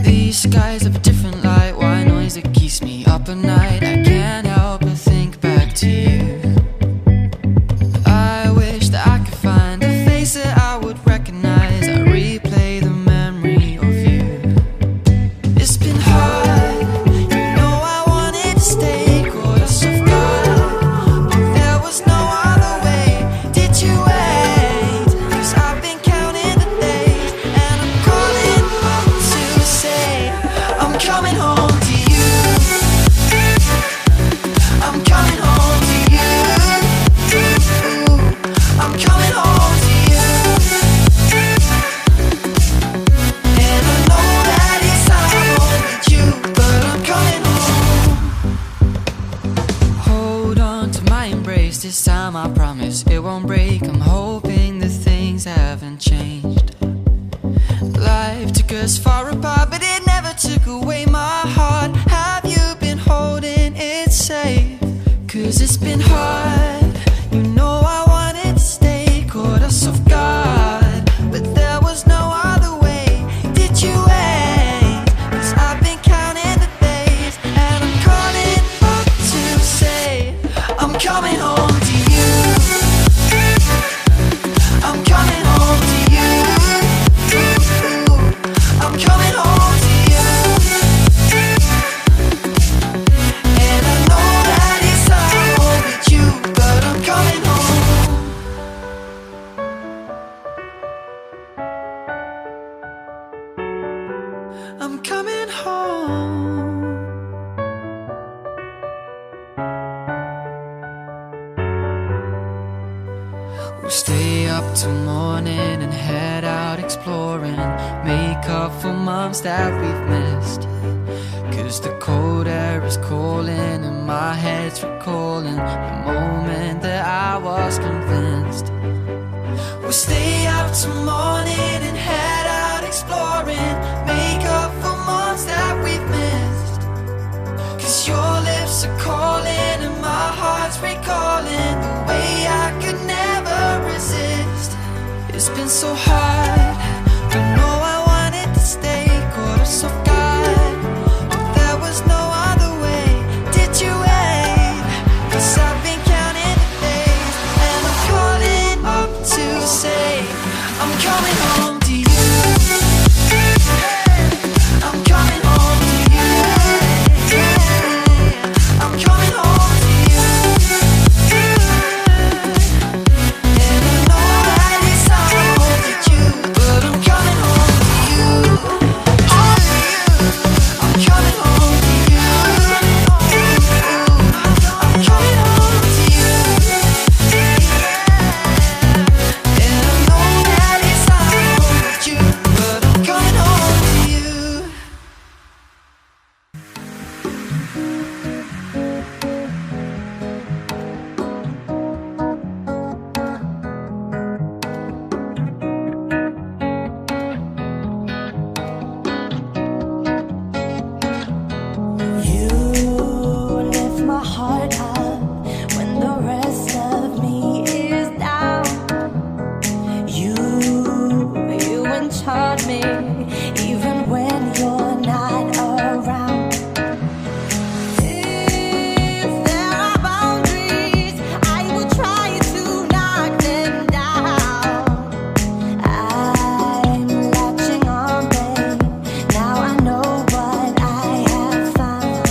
These skies have a different light, white noise that keeps me up at night. I can't help but think back to you. I wish that I could find a face that I would recognize. I replay the memory of you. It's been hard, you know I wanted to stay, caught us off guard, but there was no other way. Did you wait? 'Cause I've been counting the days, and I'm calling up to say I'm coming home to you. I'm coming home to you. I'm coming home to you. And I know that it's time with you, but I'm coming home. Hold on to my embrace, this time I promise it won't break. I'm hoping that things haven't changed. Life took us far apart, but it never took away my heart. Have you been holding it safe? 'Cause it's been hard, you know I wanted to stay, caught us off guard, but there was no other way. Did you wait? 'Cause I've been counting the days, and I'm calling up to say I'm coming home to you. I'm coming home to you. I'm coming home to you. And I know that it's time with you, but I'm coming home. I'm coming home. We'll stay up till morning and head out exploring, make up for months that we've missed. 'Cause the cold air is calling and my head's recalling the moment that I was convinced. We'll stay up till morning and head out exploring, make up for months that we've missed. 'Cause your lips are calling and my heart's recalling the way I could never resist. It's been so hard, I know I wanted to stay, caught us off guard, but there was no other way. Did you wait? 'Cause I've been counting the days, and I'm calling up to say I'm coming home to you. I'm coming home to you. I'm coming home to you. And I know that it's time with you, but I'm coming home to you. I'm coming home to you. I'm coming home to you. And I know that it's time with you, but I'm coming home to you. You lift my heart up when the rest of me is down. You enchant me even when you're not around. If there are boundaries, I will try to knock them down. I'm latching on, babe. Now I know what I have found.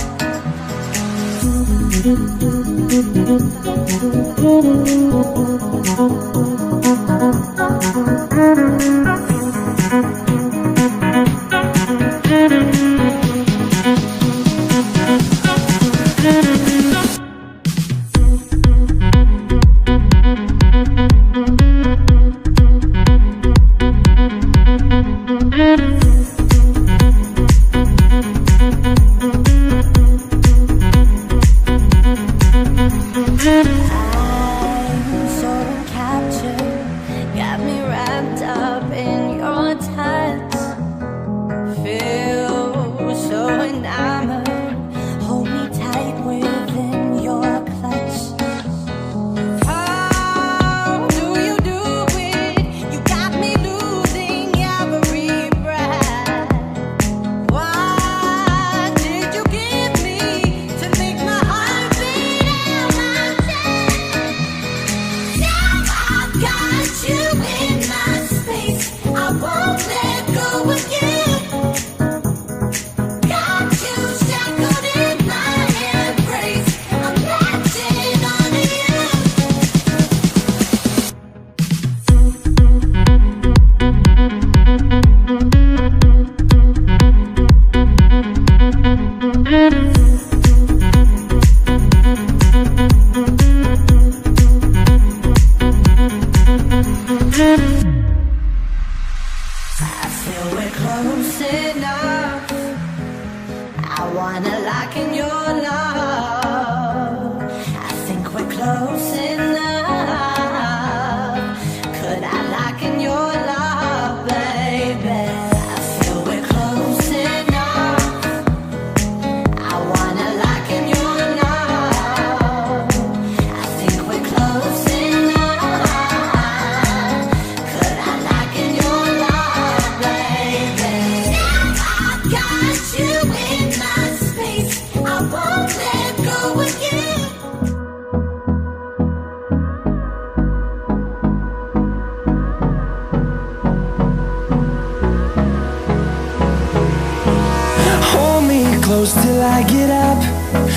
I'm so captured, got me wrapped up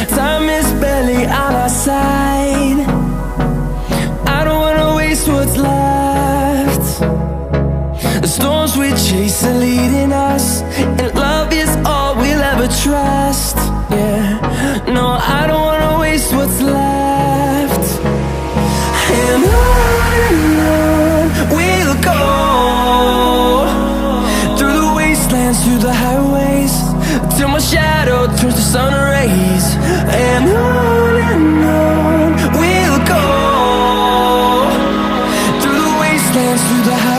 Time is barely on our side. I don't wanna waste what's left. The storms we chase are leading us, and love is all we'll ever trust. Yeah, no, I don't wanna waste what's left. And on we'll go, through the wastelands, through the highways, till my shadow turns to sun rays. And on we'll go, through the wastelands, through the highways.